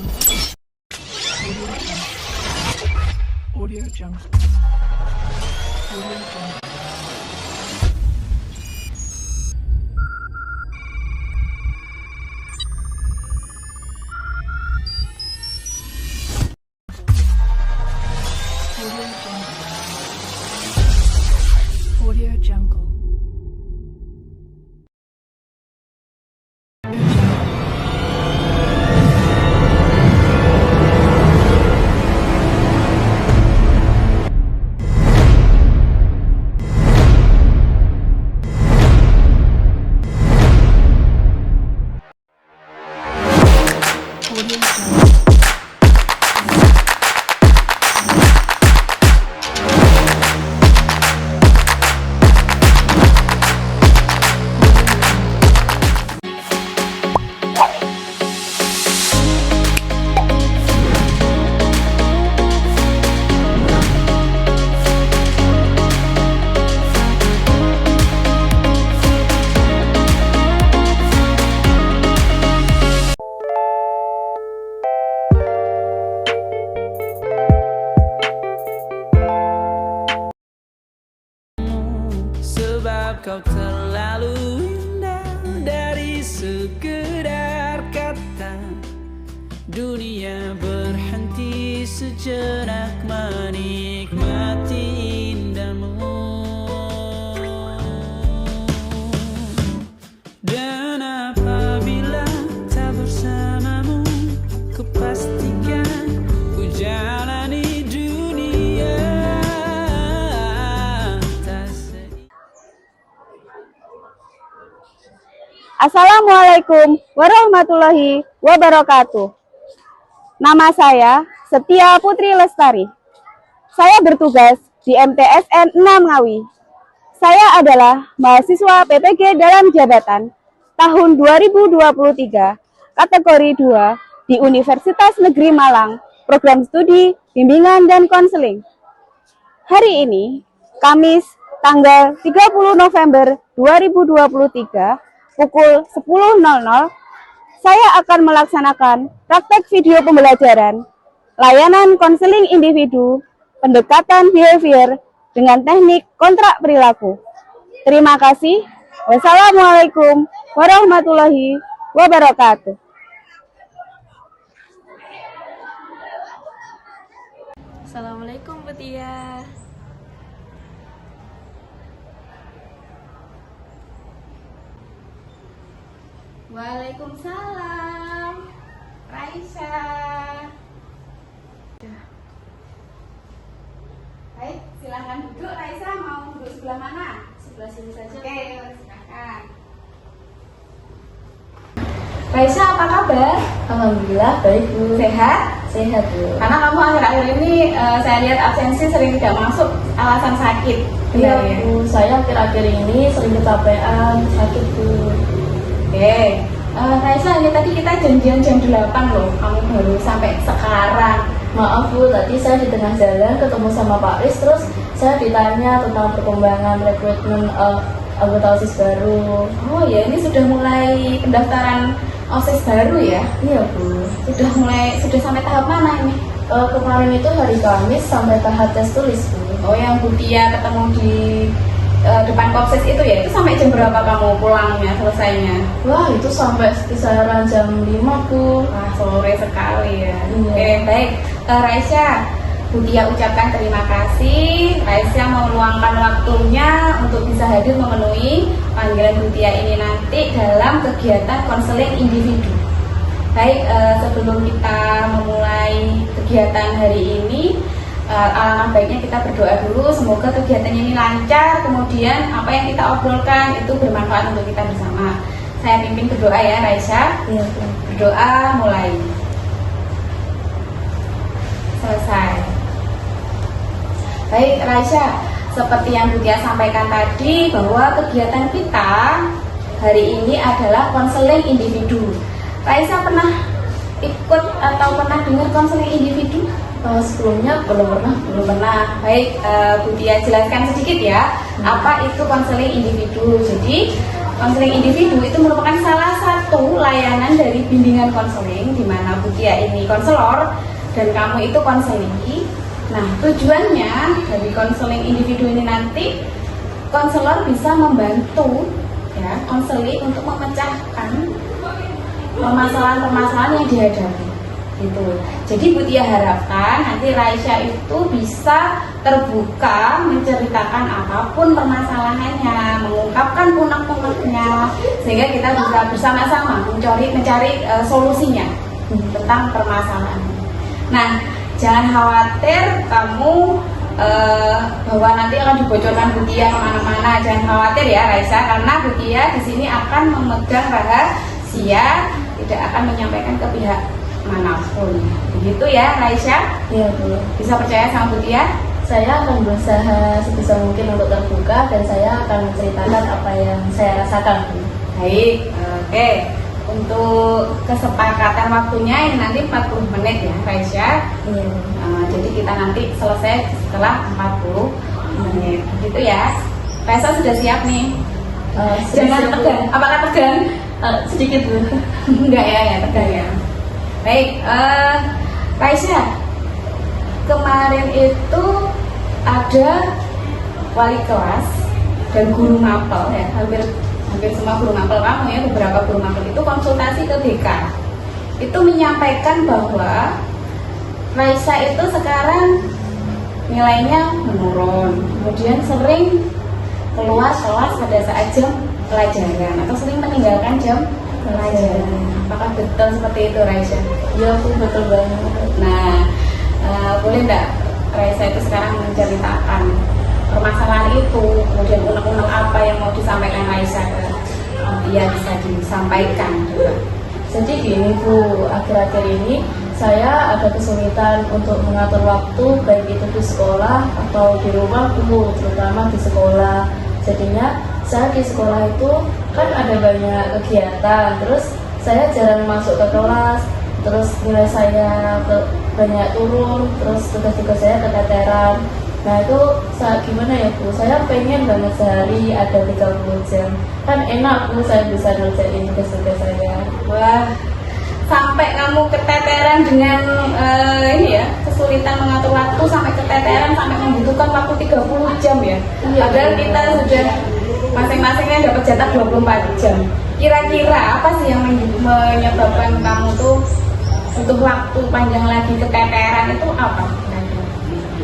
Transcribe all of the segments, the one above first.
Audio Jungle. Audio Jungle. Audio Jungle. Audio Jungle. Sebab kau terlalu indah dari sekedar kata. Dunia berhenti sejenak menikmati indahmu. Dan apabila tak bersamamu, kupastikan ku jalani dunia tak Assalamualaikum warahmatullahi wabarakatuh. Nama saya Setia Putri Lestari. Saya bertugas di MTSN 6 Ngawi. Saya adalah mahasiswa PPG dalam jabatan tahun 2023, kategori 2 di Universitas Negeri Malang, program studi bimbingan dan konseling. Hari ini, Kamis tanggal 30 November 2023, pukul 10.00, saya akan melaksanakan praktek video pembelajaran layanan konseling individu, pendekatan behavior dengan teknik kontrak perilaku. Terima kasih. Wassalamualaikum warahmatullahi wabarakatuh. Assalamualaikum Bu Tia. Waalaikumsalam Raisa. Baik, silahkan duduk. Raisa mau duduk sebelah mana? Sebelah sini saja. Oke, silahkan. Raisa, apa kabar? Alhamdulillah baik Bu. Sehat? Sehat Bu. Karena kamu akhir-akhir ini saya lihat absensi sering tidak masuk alasan sakit. Iya Benar ya? Bu, saya akhir-akhir ini sering kecapean, sakit Bu. Oke, Raisa, ini tadi kita janjian jam 8 loh, kamu baru sampai sekarang. Maaf Bu, tadi saya di tengah jalan ketemu sama Pak Riz, terus saya ditanya tentang perkembangan rekrutmen anggota OSIS baru. Oh ya, ini sudah mulai pendaftaran OSIS baru ya? Iya Bu. Sudah sampai tahap mana ini? Kemarin itu hari Kamis sampai tahap tes tulis Bu. Oh, yang Bu Tia ketemu di depan Kopses itu ya? Itu sampai jam berapa kamu pulangnya, selesainya? Wah itu sampai kisaran jam 5 Bu. Wah, sore sekali ya. Iya. Oke, baik. Raisa, Bu Tia ucapkan terima kasih. Raisa meluangkan waktunya untuk bisa hadir memenuhi panggilan Bu Tia ini nanti dalam kegiatan konseling individu. Baik, sebelum kita memulai kegiatan hari ini, alangkah baiknya kita berdoa dulu. Semoga kegiatan ini lancar, kemudian apa yang kita obrolkan itu bermanfaat untuk kita bersama. Saya pimpin berdoa ya Raisa. Iya Bu. Berdoa mulai. Selesai. Baik Raisa, seperti yang Bu Tia sampaikan tadi, bahwa kegiatan kita hari ini adalah konseling individu. Raisa pernah ikut atau pernah dengar konseling individu? Sebelumnya belum pernah. Baik, Bu Tia jelaskan sedikit ya, apa itu konseling individu. Jadi konseling individu itu merupakan salah satu satu layanan dari bimbingan konseling, di mana Bu Tia ini konselor dan kamu itu konseling. Nah, tujuannya dari konseling individu ini nanti konselor bisa membantu ya konseling untuk memecahkan permasalahan-permasalahan yang dihadapi gitu. Jadi Bu Tia harapkan nanti Raisya itu bisa terbuka menceritakan apapun permasalahannya, mengungkapkan unek-uneknya, sehingga kita bisa bersama-sama mencari solusinya tentang permasalahan. Nah, jangan khawatir kamu bahwa nanti akan dibocorkan Bu Tia kemana-mana. Jangan khawatir ya Raisya, karena Bu Tia di sini akan memegang rahasia, tidak akan menyampaikan ke pihak manapun. Begitu ya Raisya? Iya Bu. Bisa percaya sama Bu Tia? Saya akan berusaha sebisa mungkin untuk terbuka dan saya akan menceritakan apa yang saya rasakan Bu. Baik, oke. Untuk kesepakatan waktunya ini nanti 40 menit ya Raisya. Iya. Jadi kita nanti selesai setelah 40 menit. Gitu ya. Raisya sudah siap nih? Jangan tegang. Apakah tegang? Sedikit Bu. Enggak ya tegang ya. Baik, Raisya, kemarin itu ada wali kelas dan guru mapel ya, hampir semua guru mapel kamu ya, beberapa guru mapel itu konsultasi ke BK. Itu menyampaikan bahwa Raisya itu sekarang nilainya menurun, kemudian sering keluar kelas pada saat jam pelajaran atau sering meninggalkan jam pelajaran. Apakah betul seperti itu Raisya? Iya Bu, betul banget. Nah, boleh enggak Raisya itu sekarang menceritakan permasalahan itu, kemudian unek-unek apa yang mau disampaikan Raisya ke dia bisa disampaikan juga. Jadi gini Bu, akhir-akhir ini saya ada kesulitan untuk mengatur waktu, baik itu di sekolah atau di rumah Bu, terutama di sekolah. Jadinya saya di sekolah itu kan ada banyak kegiatan, terus saya jarang masuk ke kelas, terus nilai saya banyak turun, terus tugas-tugas saya keteteran. Nah itu gimana ya Bu, saya pengen banget sehari ada 30 jam, kan enak Bu, saya bisa ngerjain tugas-tugas saya. Wah, sampai kamu keteteran dengan ini ya, kesulitan mengatur waktu, sampai keteteran, sampai membutuhkan waktu 30 jam ya. Iya, Padahal iya. kita sudah masing-masingnya dapat jatah 24 jam. Kira-kira apa sih yang menyebabkan kamu tuh untuk waktu panjang lagi keteteran itu apa?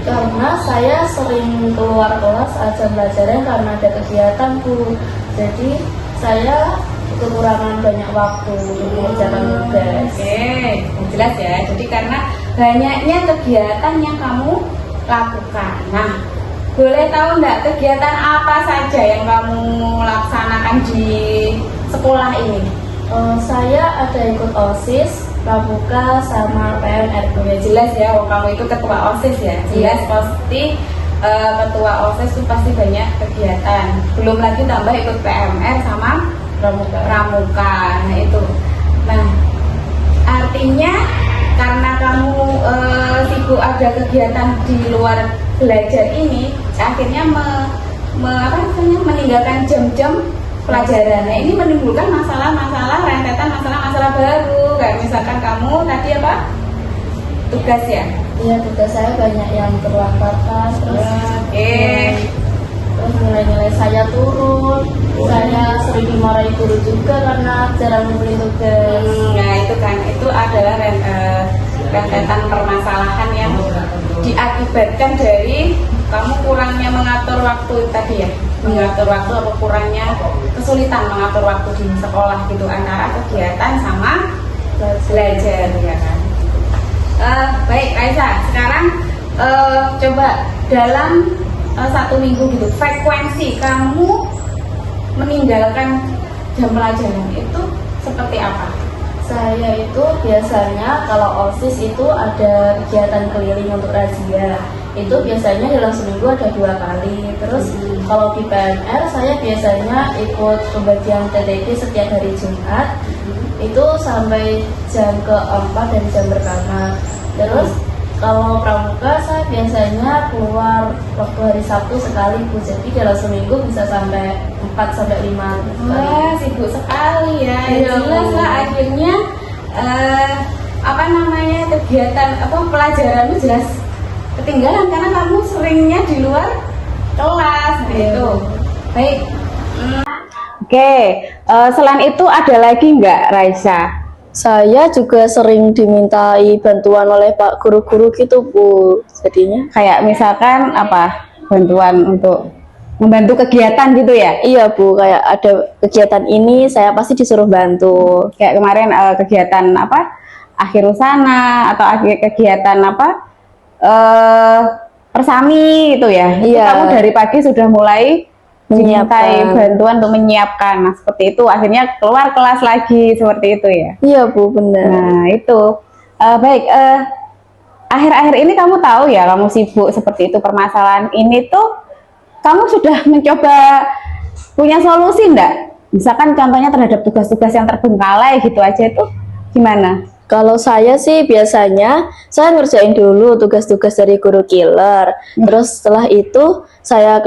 Karena saya sering keluar kelas jam pelajaran karena ada kegiatan Bu. Jadi saya kekurangan banyak waktu untuk mengerjakan tugas. Oke, jelas ya. Jadi karena banyaknya kegiatan yang kamu lakukan. Nah, boleh tahu nggak kegiatan apa saja yang kamu laksanakan di sekolah ini? Saya ada ikut OSIS, pramuka, sama PMR. Ya jelas ya, kamu itu ketua OSIS ya. Jelas pasti ketua OSIS itu pasti banyak kegiatan. Belum lagi tambah ikut PMR sama pramuka. Nah itu. Nah, artinya karena kamu sibuk ada kegiatan di luar belajar ini, akhirnya meninggalkan jam-jam pelajaran. Nah ini menimbulkan masalah-masalah, rentetan masalah-masalah baru. Kayak misalkan kamu tadi apa? Tugas ya? Iya, tugas saya banyak yang terlambatkan, terus Terus nilai-nilai saya turun. Saya sering dimarahi guru juga karena jarang memberi tugas. Nah itu kan, itu adalah rentetan permasalahan yang diakibatkan dari kamu kurangnya mengatur waktu tadi ya, mengatur waktu atau kurangnya kesulitan mengatur waktu di sekolah gitu antara kegiatan sama belajar ya kan. Baik Raisya, sekarang coba dalam 1 minggu gitu frekuensi kamu meninggalkan jam pelajaran itu seperti apa? Saya itu biasanya kalau OSIS itu ada kegiatan keliling untuk razia. Itu biasanya dalam seminggu ada 2 kali. Terus kalau di PNR saya biasanya ikut pembagian TTD setiap hari Jumat. Itu sampai jam ke-4 dan jam pertama. Terus kalau pramuka saya biasanya keluar waktu hari Sabtu sekali Bu. Jadi dalam seminggu bisa sampai 4 sampai 5 kali. Wah, sibuk sekali ya. Iya, Jelas Bu. lah akhirnya apa namanya kegiatan pelajaranmu jelas ketinggalan karena kamu seringnya di luar kelas. Nah, itu. Baik. Oke, selain itu ada lagi nggak Raisa? Saya juga sering dimintai bantuan oleh Pak guru-guru gitu Bu. Jadinya Kayak misalkan apa? Bantuan untuk membantu kegiatan gitu ya? iya Bu, kayak ada kegiatan ini saya pasti disuruh bantu. Kayak kemarin kegiatan apa? Akhir usana atau akhir kegiatan apa? Persami gitu ya. Itu Iya. kamu dari pagi sudah mulai dimintai Menyiapkan. bantuan untuk menyiapkan. Nah, seperti itu akhirnya keluar kelas lagi seperti itu ya. Iya Bu, benar. Nah, itu. Baik, akhir-akhir ini kamu tahu ya, kamu sibuk seperti itu permasalahan ini tuh, kamu sudah mencoba punya solusi enggak? Misalkan contohnya terhadap tugas-tugas yang terbengkalai gitu aja itu gimana? Kalau saya sih biasanya saya ngerjain dulu tugas-tugas dari guru killer. Terus setelah itu saya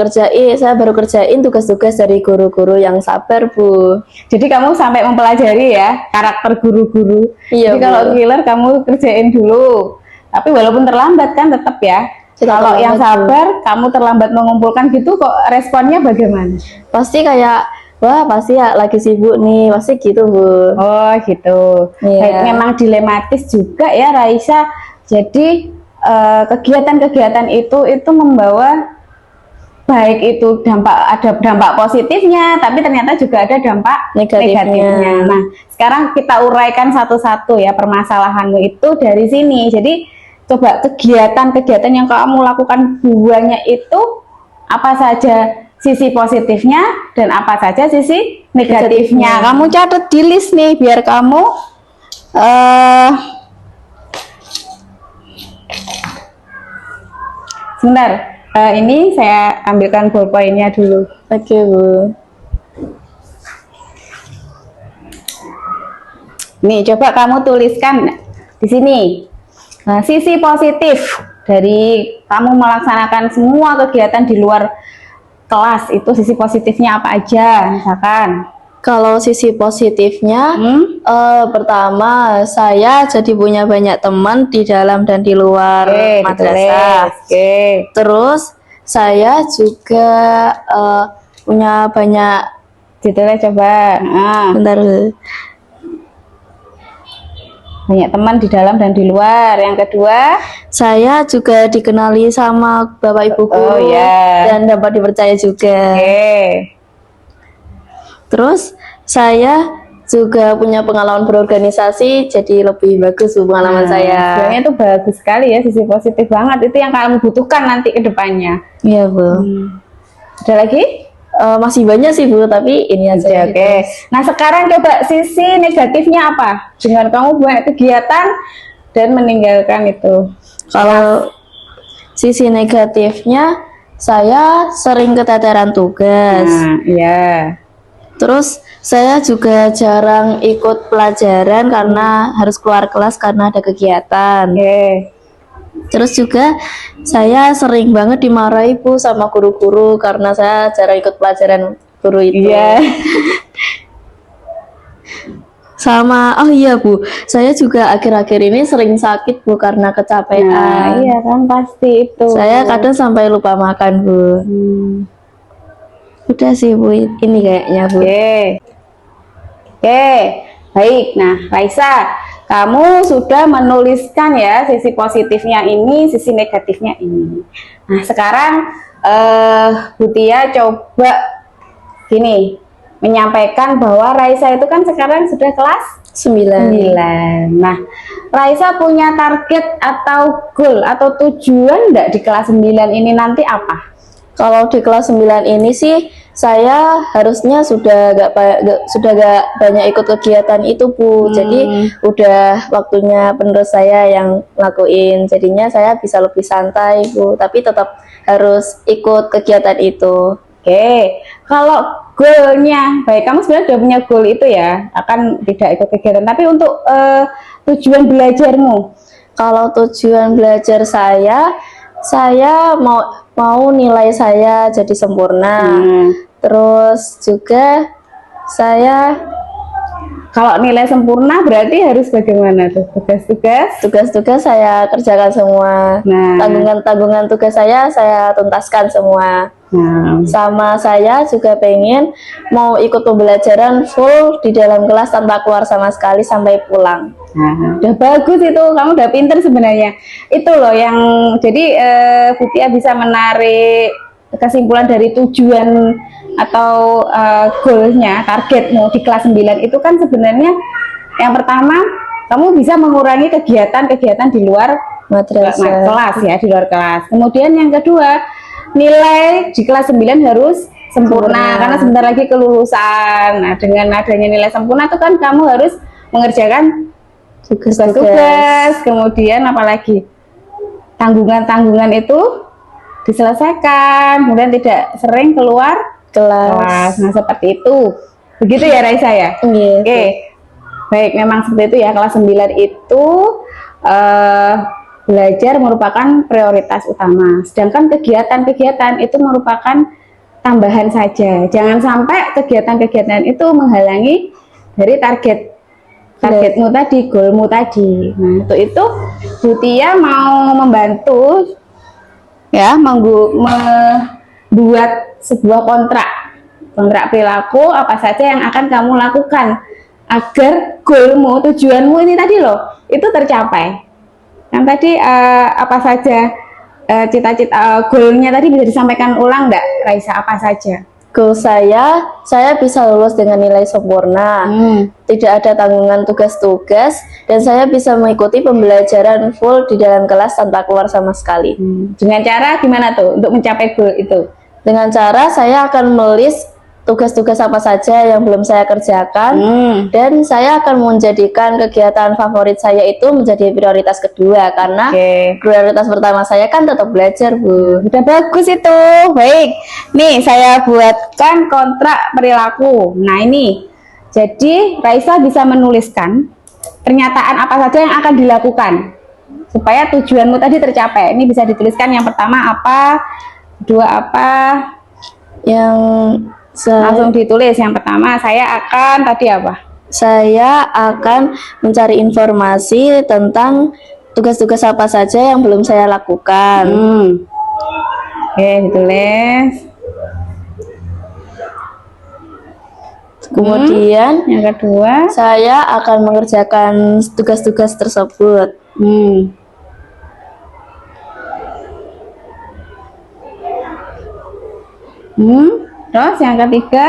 baru kerjain tugas-tugas dari guru-guru yang sabar Bu. Jadi kamu sampai mempelajari ya karakter guru-guru. Iya, Jadi kalau Bu. killer kamu kerjain dulu. Tapi walaupun terlambat kan tetap ya. Tetap Kalau yang terlambat, Bu. sabar, kamu terlambat mengumpulkan gitu kok responnya bagaimana? Pasti kayak wah pasti ya lagi sibuk nih, pasti gitu Bu. Oh gitu. Iya. Baik, memang dilematis juga ya Raisa. Jadi kegiatan-kegiatan itu membawa baik itu ada dampak positifnya, tapi ternyata juga ada dampak Negatifnya. negatifnya. Nah, sekarang kita uraikan satu-satu ya permasalahanmu itu dari sini. Jadi coba kegiatan-kegiatan yang kamu lakukan buahnya itu apa saja sisi positifnya dan apa saja sisi negatifnya. Negatifnya. Kamu catat di list nih biar kamu sebentar. Ini saya ambilkan ballpointnya dulu. Oke Bu. Nih, coba kamu tuliskan di sini. Sisi positif dari kamu melaksanakan semua kegiatan di luar kelas itu sisi positifnya apa aja, misalkan. Kalau sisi positifnya, pertama saya jadi punya banyak teman di dalam dan di luar Oke, madrasah. ditulis. Oke. Terus saya juga punya banyak, Ditulis coba. bentar, Banyak teman di dalam dan di luar. Yang kedua, saya juga dikenali sama bapak ibu Oh, guru ya. dan dapat dipercaya juga. oke. Terus saya juga punya pengalaman berorganisasi, jadi lebih bagus Bu, pengalaman saya. Sebenarnya itu bagus sekali ya, sisi positif banget. Itu yang kamu butuhkan nanti ke depannya. Iya Bu. Ada lagi? Masih banyak sih Bu, tapi ini aja. Oke. Nah, sekarang coba sisi negatifnya apa? Dengan kamu buat kegiatan dan meninggalkan itu. Kalau sisi negatifnya, saya sering keteteran tugas. Nah, iya. Terus saya juga jarang ikut pelajaran karena harus keluar kelas karena ada kegiatan. Oke. Terus juga saya sering banget dimarahi Bu sama guru-guru karena saya jarang ikut pelajaran guru itu. Iya. Sama, oh iya Bu, saya juga akhir-akhir ini sering sakit Bu karena kecapean. Nah, iya kan pasti itu. Saya kadang sampai lupa makan Bu. Udah sih Bu, ini kayaknya Bu. Oke. Oke. Baik. Nah, Raisa, kamu sudah menuliskan ya sisi positifnya ini, sisi negatifnya ini. Nah, sekarang Butia coba gini menyampaikan bahwa Raisa itu kan sekarang sudah kelas 9. Nah, Raisa punya target atau goal atau tujuan enggak di kelas 9 ini nanti apa? Kalau di kelas 9 ini sih saya harusnya sudah gak banyak ikut kegiatan itu Bu. Jadi udah waktunya penerus saya yang lakuin. Jadinya saya bisa lebih santai Bu, tapi tetap harus ikut kegiatan itu. Oke, kalau goalnya, baik kamu sebenarnya sudah punya goal itu ya, akan tidak ikut kegiatan. Tapi untuk tujuan belajarmu, Kalau tujuan belajar saya mau nilai saya jadi sempurna. Terus juga Saya Kalau nilai sempurna berarti harus bagaimana tuh tugas-tugas? tugas-tugas saya kerjakan semua. Nah. Tanggungan-tanggungan tugas saya tuntaskan semua. Nah, Sama saya juga pengen mau ikut pembelajaran full di dalam kelas tanpa keluar sama sekali sampai pulang. nah, udah bagus itu, kamu udah pinter sebenarnya. Itu loh yang jadi Butia bisa menarik kesimpulan dari tujuan atau goalnya, targetmu di kelas 9 itu kan sebenarnya yang pertama kamu bisa mengurangi kegiatan-kegiatan di luar Madrasah. kelas ya, di luar kelas. Kemudian yang kedua, nilai di kelas 9 harus sempurna karena sebentar lagi kelulusan. Nah, dengan adanya nilai sempurna itu kan kamu harus mengerjakan tugas-tugas, kemudian apalagi tanggungan-tanggungan itu diselesaikan, kemudian tidak sering keluar kelas. Nah, seperti itu. Begitu ya Raisa ya? Iya. Oke. Baik, memang seperti itu ya. Kelas 9 itu belajar merupakan prioritas utama. Sedangkan kegiatan-kegiatan itu merupakan tambahan saja. Jangan sampai kegiatan-kegiatan itu menghalangi dari targetmu tadi, goalmu tadi. Nah, untuk itu Butia mau membantu ya, membuat sebuah kontrak perilaku apa saja yang akan kamu lakukan agar goalmu, tujuanmu ini tadi loh, itu tercapai. Yang tadi apa saja cita-cita goalnya tadi bisa disampaikan ulang enggak, Raisa, apa saja? Goal saya bisa lulus dengan nilai sempurna, tidak ada tanggungan tugas-tugas, dan saya bisa mengikuti pembelajaran full di dalam kelas tanpa keluar sama sekali. Dengan cara gimana tuh untuk mencapai goal itu? Dengan cara saya akan melis tugas-tugas apa saja yang belum saya kerjakan, dan saya akan menjadikan kegiatan favorit saya itu menjadi prioritas kedua, karena prioritas pertama saya kan tetap belajar, Bu. Udah bagus itu. Baik, nih saya buatkan kontrak perilaku. Nah ini, jadi Raisa bisa menuliskan pernyataan apa saja yang akan dilakukan supaya tujuanmu tadi tercapai. Ini bisa dituliskan yang pertama apa, kedua apa, Yang langsung ditulis. Yang pertama saya akan tadi apa? Saya akan mencari informasi tentang tugas-tugas apa saja yang belum saya lakukan. Oke, ditulis. Kemudian Yang kedua, saya akan mengerjakan tugas-tugas tersebut. Terus yang ketiga,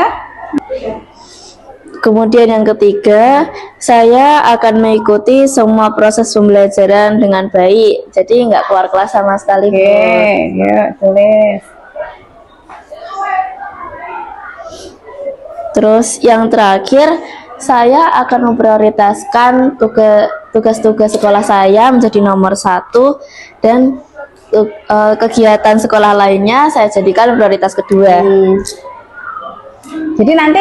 Kemudian yang ketiga, saya akan mengikuti semua proses pembelajaran dengan baik. Jadi nggak keluar kelas sama sekali. Bu. yuk tulis. Terus yang terakhir, saya akan memprioritaskan tugas-tugas sekolah saya menjadi nomor 1, dan kegiatan sekolah lainnya saya jadikan prioritas kedua. Jadi nanti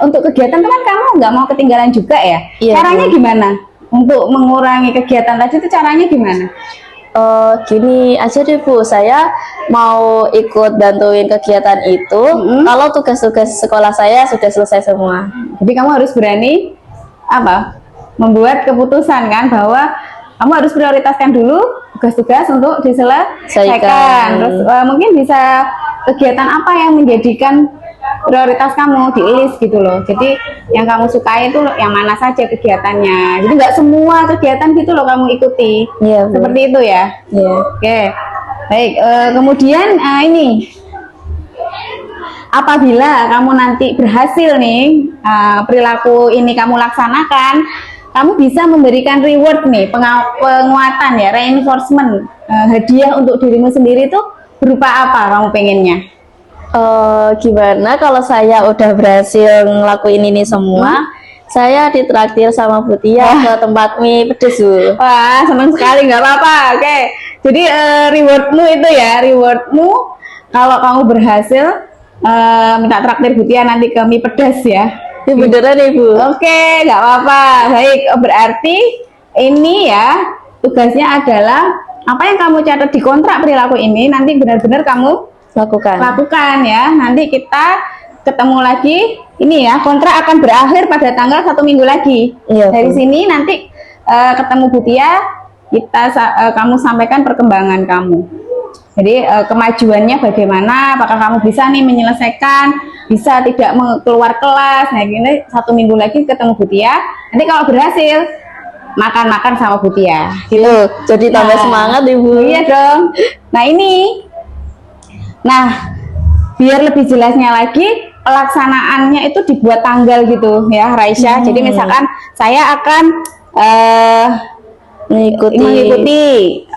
untuk kegiatan itu kan kamu nggak mau ketinggalan juga ya? Iya, Caranya Bu. gimana? Untuk mengurangi kegiatan tadi itu caranya gimana? Gini aja deh Bu, saya mau ikut bantuin kegiatan itu kalau tugas-tugas sekolah saya sudah selesai semua. Jadi kamu harus berani membuat keputusan kan bahwa kamu harus prioritaskan dulu tugas-tugas untuk diselesaikan. Terus mungkin bisa kegiatan apa yang menjadikan prioritas kamu di list gitu loh. Jadi yang kamu sukai itu yang mana saja kegiatannya. Jadi nggak semua kegiatan gitu loh kamu ikuti. Iya, Bu. Seperti itu ya. Iya. Oke. Baik, kemudian ini apabila kamu nanti berhasil nih perilaku ini kamu laksanakan, kamu bisa memberikan reward nih, penguatan ya, reinforcement, hadiah untuk dirimu sendiri itu berupa apa kamu pengennya? Gimana kalau saya udah berhasil ngelakuin ini semua, saya ditraktir sama Butia ke tempat mie pedes, Bu. Wah, senang sekali, nggak apa-apa. Oke, jadi rewardmu itu ya, rewardmu kalau kamu berhasil minta traktir Butia nanti ke mie pedas ya. Ini beneran nih, Bu. Oke, nggak apa-apa. Baik, berarti ini ya tugasnya adalah apa yang kamu catat di kontrak perilaku ini nanti benar-benar kamu Lakukan. lakukan ya. Nanti kita ketemu lagi. Ini ya, kontrak akan berakhir pada tanggal 1 minggu lagi. Iya, Dari Bu. sini nanti ketemu Bu Tia, kamu sampaikan perkembangan kamu. Jadi kemajuannya bagaimana, apakah kamu bisa nih menyelesaikan, bisa tidak keluar kelas. Nah ini 1 minggu lagi ketemu Bu Tia. Nanti kalau berhasil, makan-makan sama Bu Tia. Loh, jadi tambah Nah, semangat Ibu. Iya dong. Nah ini, biar lebih jelasnya lagi, pelaksanaannya itu dibuat tanggal gitu ya, Raisya. Jadi misalkan saya akan mengikuti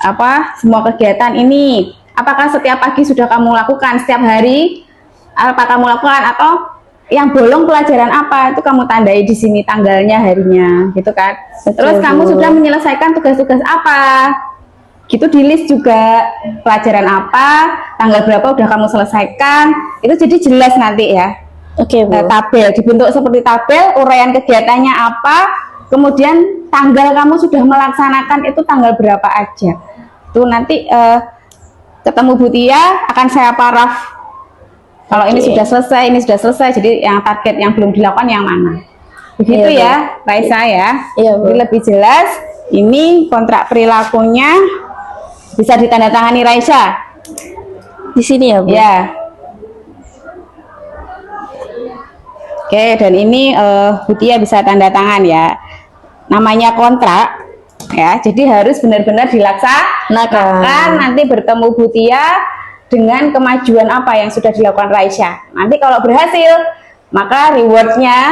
apa semua kegiatan ini. Apakah setiap pagi sudah kamu lakukan, setiap hari apa kamu lakukan, atau yang bolong pelajaran apa itu kamu tandai di sini tanggalnya, harinya, gitu kan. Terus kamu sudah menyelesaikan tugas-tugas apa, gitu di list juga, pelajaran apa, tanggal berapa udah kamu selesaikan, itu jadi jelas nanti ya. Oke, Bu. Tabel dibentuk seperti tabel, uraian kegiatannya apa, kemudian tanggal kamu sudah melaksanakan itu tanggal berapa aja. Itu nanti ketemu Bu Tia akan saya paraf. Kalau ini sudah selesai, ini sudah selesai, jadi yang target yang belum dilakukan yang mana. Begitu Iya, ya, Raisa ya. Iya, Bu. Jadi lebih jelas, ini kontrak perilakunya bisa ditandatangani Raisa. Di sini ya, Bu. Ya. Oke, dan ini Bu Tia bisa tanda tangan ya. Namanya kontrak ya, jadi harus benar-benar dilaksanakan. Nanti bertemu Bu Tia dengan kemajuan apa yang sudah dilakukan Raisya. Nanti kalau berhasil, maka rewardnya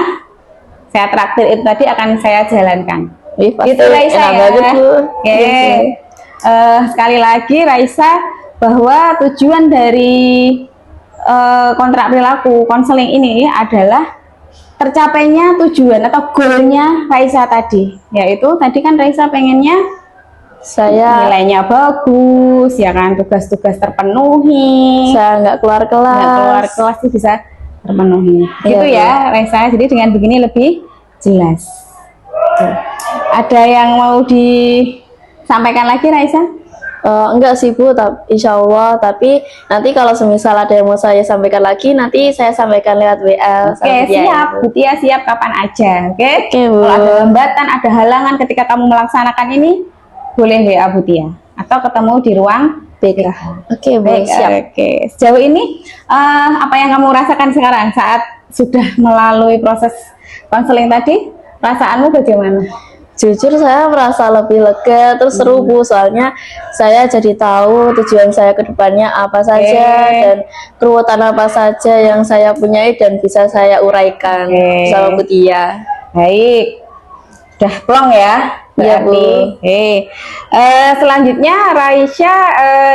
saya traktir itu tadi akan saya jalankan. Pasti Gitu Raisa enak ya. banget, Bu. Oke. Iya, Bu. Sekali lagi Raisa, bahwa tujuan dari kontrak perilaku konseling ini adalah tercapainya tujuan atau goalnya Raisa tadi, yaitu tadi kan Raisa pengennya Saya nilainya bagus, ya kan, tugas-tugas terpenuhi, nggak keluar kelas. nggak keluar kelas itu bisa terpenuhi. Iya, Gitu Bu. ya Raisa, jadi dengan begini lebih jelas. Tuh. Ada yang mau disampaikan lagi Raisa? Enggak sih Bu, insya Allah. Tapi nanti kalau semisal ada yang mau saya sampaikan lagi, nanti saya sampaikan lewat WA. Oke, siap. Bu Tia siap kapan aja. Oke. Oke, Bu. Kalau ada hambatan, ada halangan ketika kamu melaksanakan ini, boleh WA Bu Tia atau ketemu di ruang BK. Oke, Bu, Baik, siap. Oke. Sejauh ini apa yang kamu rasakan sekarang saat sudah melalui proses konseling tadi? Perasaanmu bagaimana? Jujur saya merasa lebih lega, terus seru Bu, soalnya saya jadi tahu tujuan saya ke depannya apa saja dan keruwetan apa saja yang saya punyai dan bisa saya uraikan sama Bu Tia. Baik, udah plong ya. Iya, Bu. Selanjutnya Raisya,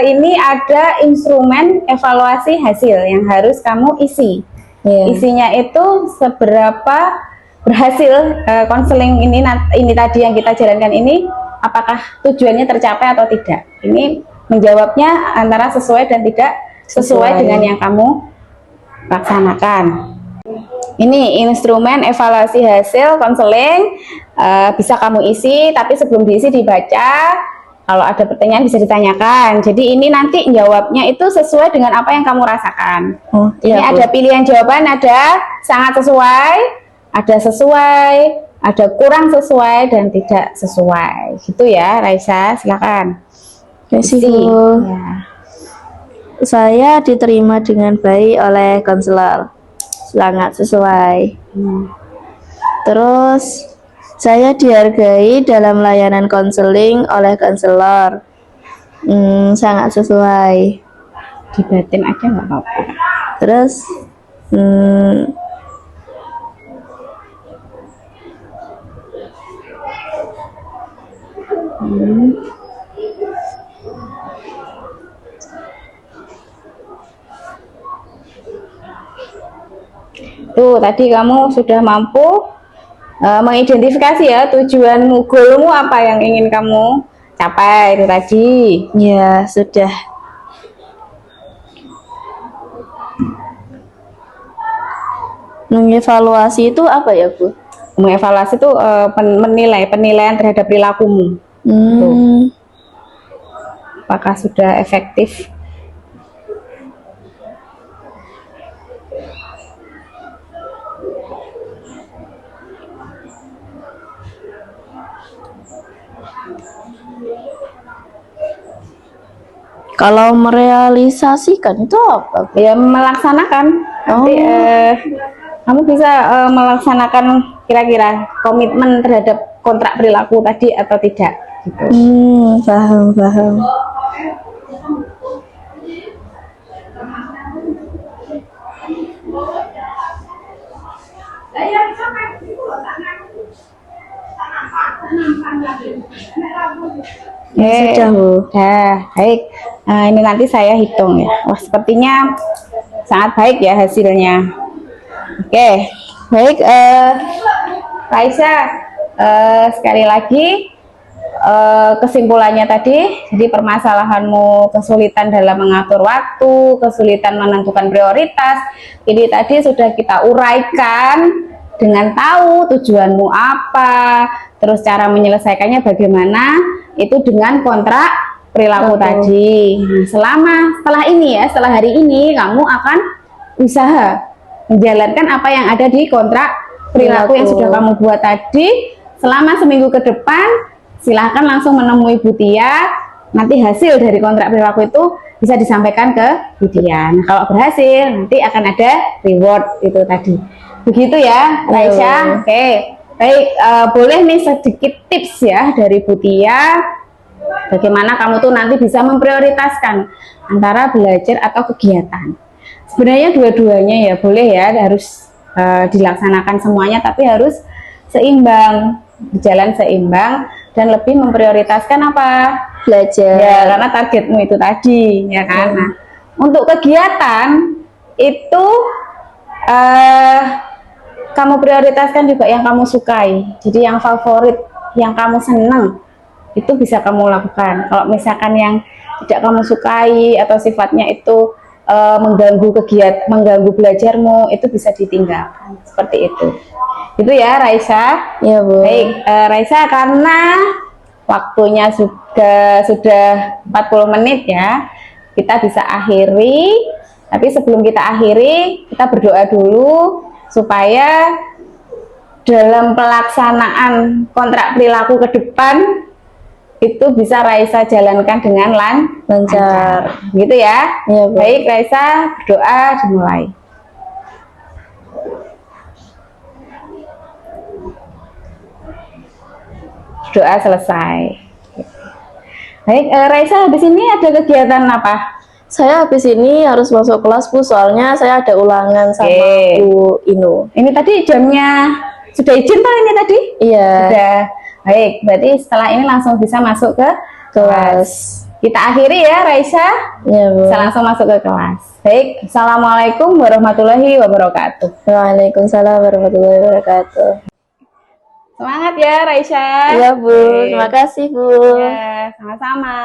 ini ada instrumen evaluasi hasil yang harus kamu isi. Iya. Isinya itu seberapa berhasil konseling ini tadi yang kita jalankan ini, apakah tujuannya tercapai atau tidak. Ini menjawabnya antara sesuai dan tidak sesuai dengan yang kamu laksanakan. Ini instrumen evaluasi hasil konseling, bisa kamu isi, tapi sebelum diisi dibaca. Kalau ada pertanyaan bisa ditanyakan. Jadi ini nanti jawabnya itu sesuai dengan apa yang kamu rasakan. Ini iya, Bu. ada pilihan jawaban, ada sangat sesuai, ada sesuai, ada kurang sesuai, dan tidak sesuai. Gitu ya, Raisa, silakan. Terima kasih, Isi. Bu. Ya. Saya diterima dengan baik oleh konselor. Sangat sesuai. Terus saya dihargai dalam layanan konseling oleh konselor. Sangat sesuai. Dibatin aja nggak apa-apa. Terus Tuh, tadi kamu sudah mampu mengidentifikasi ya tujuanmu, goalmu apa yang ingin kamu capai itu tadi. ya sudah. Mengevaluasi itu apa ya, Bu? Mengevaluasi itu penilaian terhadap perilakumu. Apakah sudah efektif? Kalau merealisasikan itu apa? Ya melaksanakan. Nanti kamu bisa melaksanakan kira-kira komitmen terhadap kontrak perilaku tadi atau tidak gitu. Paham, paham. Sudah, Bu. Ya, baik. Nah, ini nanti saya hitung ya. Wah, sepertinya sangat baik ya hasilnya. Oke, baik. Raisa, sekali lagi kesimpulannya tadi, jadi permasalahanmu kesulitan dalam mengatur waktu, kesulitan menentukan prioritas, ini tadi sudah kita uraikan dengan tahu tujuanmu apa, terus cara menyelesaikannya bagaimana, itu dengan kontrak perilaku tadi. Nah, setelah ini ya, setelah hari ini kamu akan usaha menjalankan apa yang ada di kontrak perilaku yang sudah kamu buat tadi. Selama seminggu ke depan, silahkan langsung menemui Bu Tia. Nanti hasil dari kontrak perilaku itu bisa disampaikan ke Bu Tia. Nah, kalau berhasil, nanti akan ada reward itu tadi. Begitu ya, Raisya. Oke, baik. Boleh nih sedikit tips ya dari Bu Tia. Bagaimana kamu tuh nanti bisa memprioritaskan antara belajar atau kegiatan. Sebenarnya dua-duanya ya boleh ya, harus dilaksanakan semuanya, tapi harus seimbang, berjalan seimbang dan lebih memprioritaskan apa? Belajar. Ya, karena targetmu itu tadi, ya kan. Nah, untuk kegiatan itu kamu prioritaskan juga yang kamu sukai. Jadi yang favorit, yang kamu senang, itu bisa kamu lakukan. Kalau misalkan yang tidak kamu sukai atau sifatnya itu mengganggu kegiatan, mengganggu belajarmu, itu bisa ditinggalkan. Seperti itu. Itu ya, Raisa. Ya, Bu. Baik, Raisa, karena waktunya sudah 40 menit ya, kita bisa akhiri. Tapi sebelum kita akhiri, kita berdoa dulu supaya dalam pelaksanaan kontrak perilaku ke depan itu bisa Raisa jalankan dengan lancar. Gitu ya. Ya, Bu. Baik, Raisa, berdoa dimulai. Doa selesai. Baik, Raisa, habis ini ada kegiatan apa? Saya habis ini harus masuk kelas, Bu, soalnya saya ada ulangan sama Bu Inu. Ini tadi jamnya sudah izin toh ini tadi? Iya. Sudah. Baik, berarti setelah ini langsung bisa masuk ke kelas. Kita akhiri ya, Raisa. Iya, Bu. Bisa langsung masuk ke kelas. Baik, Assalamualaikum warahmatullahi wabarakatuh. Waalaikumsalam warahmatullahi wabarakatuh. Semangat ya, Raisa. Iya, Bu. Terima kasih, Bu. Ya, sama-sama.